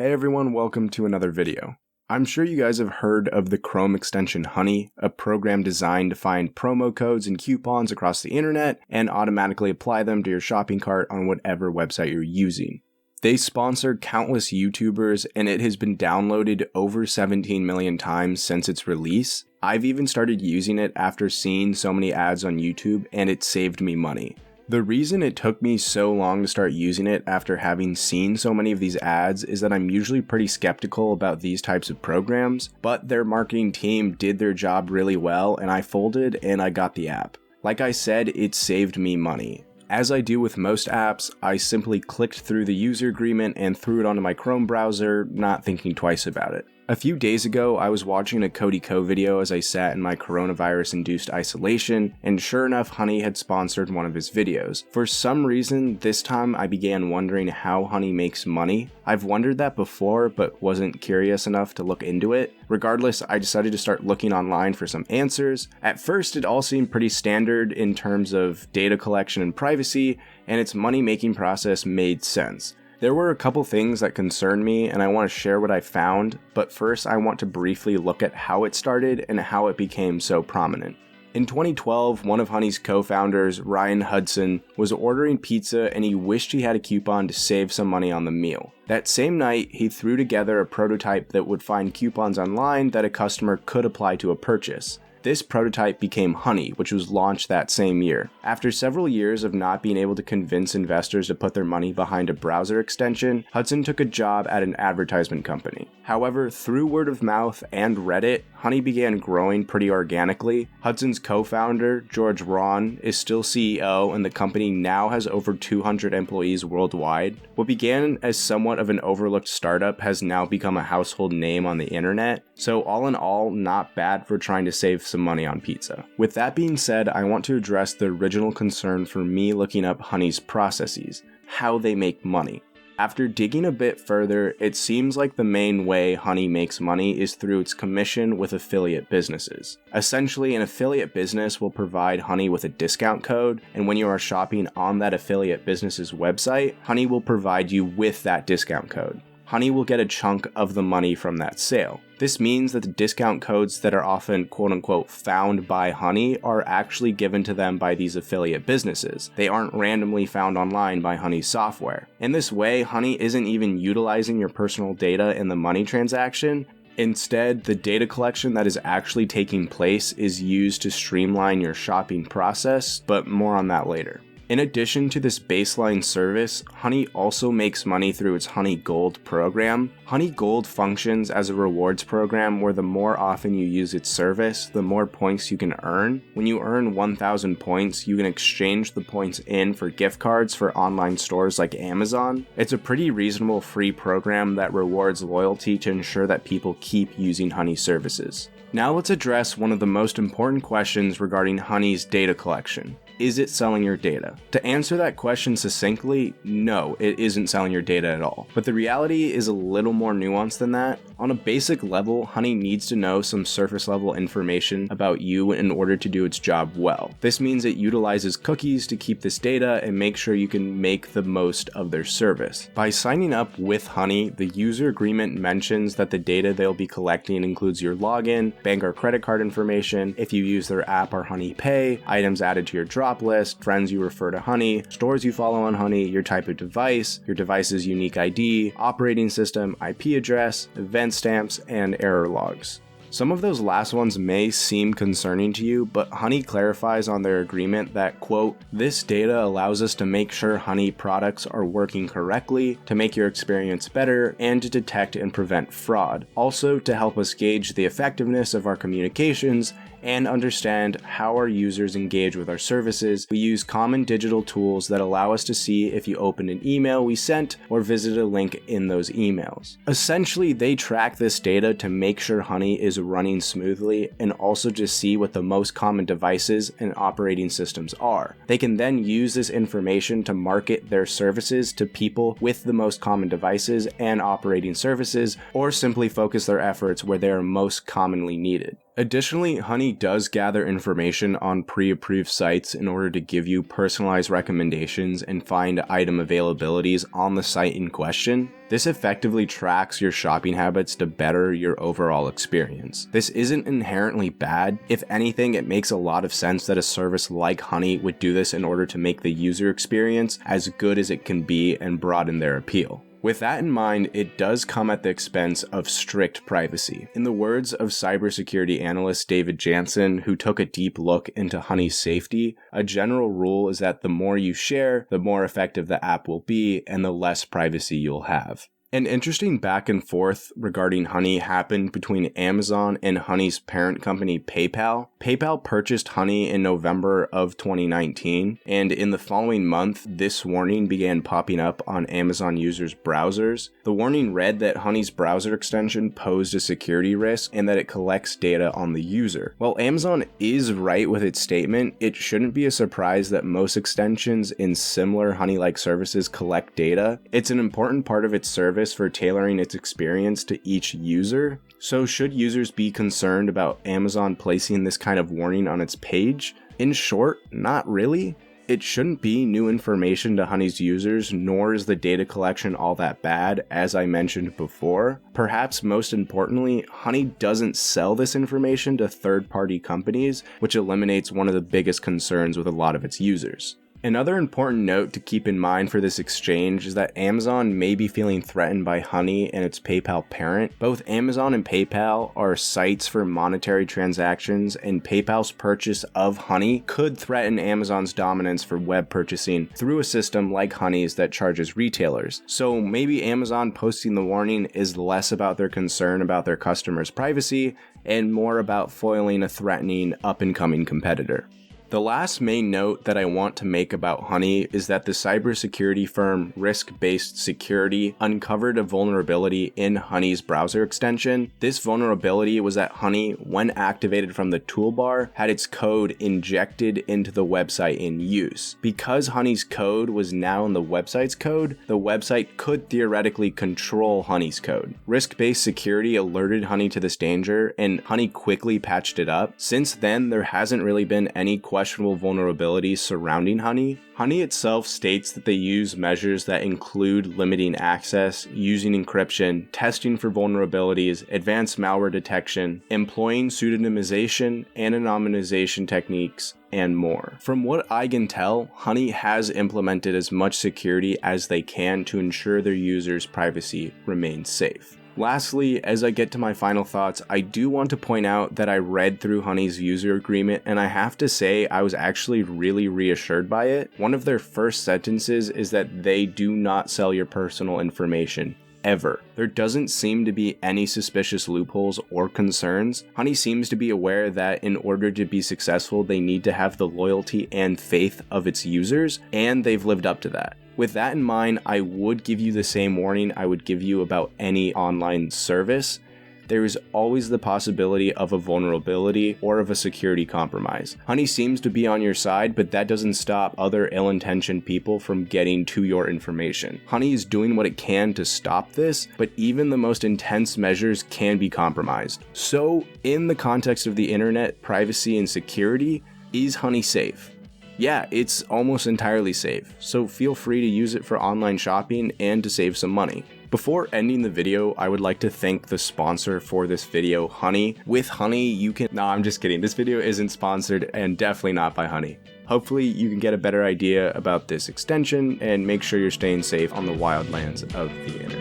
Hey everyone, welcome to another video. I'm sure you guys have heard of the Chrome extension Honey, a program designed to find promo codes and coupons across the internet and automatically apply them to your shopping cart on whatever website you're using. They sponsor countless YouTubers and it has been downloaded over 17 million times since its release. I've even started using it after seeing so many ads on YouTube and it saved me money. The reason it took me so long to start using it after having seen so many of these ads is that I'm usually pretty skeptical about these types of programs, but their marketing team did their job really well and I folded and I got the app. Like I said, it saved me money. As I do with most apps, I simply clicked through the user agreement and threw it onto my Chrome browser, not thinking twice about it. A few days ago, I was watching a Cody Co video as I sat in my coronavirus-induced isolation, and sure enough, Honey had sponsored one of his videos. For some reason, this time I began wondering how Honey makes money. I've wondered that before, but wasn't curious enough to look into it. Regardless, I decided to start looking online for some answers. At first, it all seemed pretty standard in terms of data collection and privacy, and its money-making process made sense. There were a couple things that concerned me and I want to share what I found, but first I want to briefly look at how it started and how it became so prominent. In 2012, one of Honey's co-founders, Ryan Hudson, was ordering pizza and he wished he had a coupon to save some money on the meal. That same night, he threw together a prototype that would find coupons online that a customer could apply to a purchase. This prototype became Honey, which was launched that same year. After several years of not being able to convince investors to put their money behind a browser extension, Hudson took a job at an advertisement company. However, through word of mouth and Reddit, Honey began growing pretty organically. Hudson's co-founder, George Ron, is still CEO and the company now has over 200 employees worldwide. What began as somewhat of an overlooked startup has now become a household name on the internet. So all in all, not bad for trying to save some money on pizza. With that being said, I want to address the original concern for me looking up Honey's processes, how they make money. After digging a bit further, it seems like the main way Honey makes money is through its commission with affiliate businesses. Essentially, an affiliate business will provide Honey with a discount code, and when you are shopping on that affiliate business's website, Honey will provide you with that discount code. Honey will get a chunk of the money from that sale. This means that the discount codes that are often quote-unquote found by Honey are actually given to them by these affiliate businesses. They aren't randomly found online by Honey's software. In this way, Honey isn't even utilizing your personal data in the money transaction. Instead, the data collection that is actually taking place is used to streamline your shopping process, but more on that later. In addition to this baseline service, Honey also makes money through its Honey Gold program. Honey Gold functions as a rewards program where the more often you use its service, the more points you can earn. When you earn 1,000 points, you can exchange the points in for gift cards for online stores like Amazon. It's a pretty reasonable free program that rewards loyalty to ensure that people keep using Honey services. Now let's address one of the most important questions regarding Honey's data collection. Is it selling your data? To answer that question succinctly, no, it isn't selling your data at all. But the reality is a little more nuanced than that. On a basic level, Honey needs to know some surface level information about you in order to do its job well. This means it utilizes cookies to keep this data and make sure you can make the most of their service. By signing up with Honey, the user agreement mentions that the data they'll be collecting includes your login, bank or credit card information, if you use their app or Honey Pay, items added to your drop list, friends you refer to Honey, stores you follow on Honey, your type of device, your device's unique ID, operating system, IP address, event stamps, and error logs. Some of those last ones may seem concerning to you, but Honey clarifies on their agreement that, quote, "This data allows us to make sure Honey products are working correctly, to make your experience better, and to detect and prevent fraud. Also to help us gauge the effectiveness of our communications and understand how our users engage with our services. We use common digital tools that allow us to see if you opened an email we sent or visited a link in those emails." Essentially, they track this data to make sure Honey is running smoothly and also to see what the most common devices and operating systems are. They can then use this information to market their services to people with the most common devices and operating services, or simply focus their efforts where they are most commonly needed. Additionally, Honey does gather information on pre-approved sites in order to give you personalized recommendations and find item availabilities on the site in question. This effectively tracks your shopping habits to better your overall experience. This isn't inherently bad. If anything, it makes a lot of sense that a service like Honey would do this in order to make the user experience as good as it can be and broaden their appeal. With that in mind, it does come at the expense of strict privacy. In the words of cybersecurity analyst David Jansen, who took a deep look into Honey's safety, a general rule is that the more you share, the more effective the app will be and the less privacy you'll have. An interesting back and forth regarding Honey happened between Amazon and Honey's parent company PayPal. PayPal purchased Honey in November of 2019, and in the following month, this warning began popping up on Amazon users' browsers. The warning read that Honey's browser extension posed a security risk and that it collects data on the user. While Amazon is right with its statement, it shouldn't be a surprise that most extensions in similar Honey-like services collect data. It's an important part of its service for tailoring its experience to each user. So should users be concerned about Amazon placing this kind of warning on its page? In short, not really. It shouldn't be new information to Honey's users, nor is the data collection all that bad, as I mentioned before. Perhaps most importantly, Honey doesn't sell this information to third-party companies, which eliminates one of the biggest concerns with a lot of its users. Another important note to keep in mind for this exchange is that Amazon may be feeling threatened by Honey and its PayPal parent. Both Amazon and PayPal are sites for monetary transactions, and PayPal's purchase of Honey could threaten Amazon's dominance for web purchasing through a system like Honey's that charges retailers. So maybe Amazon posting the warning is less about their concern about their customers' privacy and more about foiling a threatening up-and-coming competitor. The last main note that I want to make about Honey is that the cybersecurity firm Risk-Based Security uncovered a vulnerability in Honey's browser extension. This vulnerability was that Honey, when activated from the toolbar, had its code injected into the website in use. Because Honey's code was now in the website's code, the website could theoretically control Honey's code. Risk-Based Security alerted Honey to this danger, and Honey quickly patched it up. Since then, there hasn't really been any questionable vulnerabilities surrounding Honey. Honey itself states that they use measures that include limiting access, using encryption, testing for vulnerabilities, advanced malware detection, employing pseudonymization, anonymization techniques, and more. From what I can tell, Honey has implemented as much security as they can to ensure their users' privacy remains safe. Lastly, as I get to my final thoughts, I do want to point out that I read through Honey's user agreement, and I have to say I was actually really reassured by it. One of their first sentences is that they do not sell your personal information. Ever. There doesn't seem to be any suspicious loopholes or concerns. Honey seems to be aware that in order to be successful, they need to have the loyalty and faith of its users, and they've lived up to that. With that in mind, I would give you the same warning I would give you about any online service. There is always the possibility of a vulnerability or of a security compromise. Honey seems to be on your side, but that doesn't stop other ill-intentioned people from getting to your information. Honey is doing what it can to stop this, but even the most intense measures can be compromised. So, in the context of the internet, privacy and security, is Honey safe? Yeah, it's almost entirely safe, so feel free to use it for online shopping and to save some money. Before ending the video, I would like to thank the sponsor for this video, Honey. With Honey, you can... No, I'm just kidding. This video isn't sponsored and definitely not by Honey. Hopefully, you can get a better idea about this extension and make sure you're staying safe on the wild lands of the internet.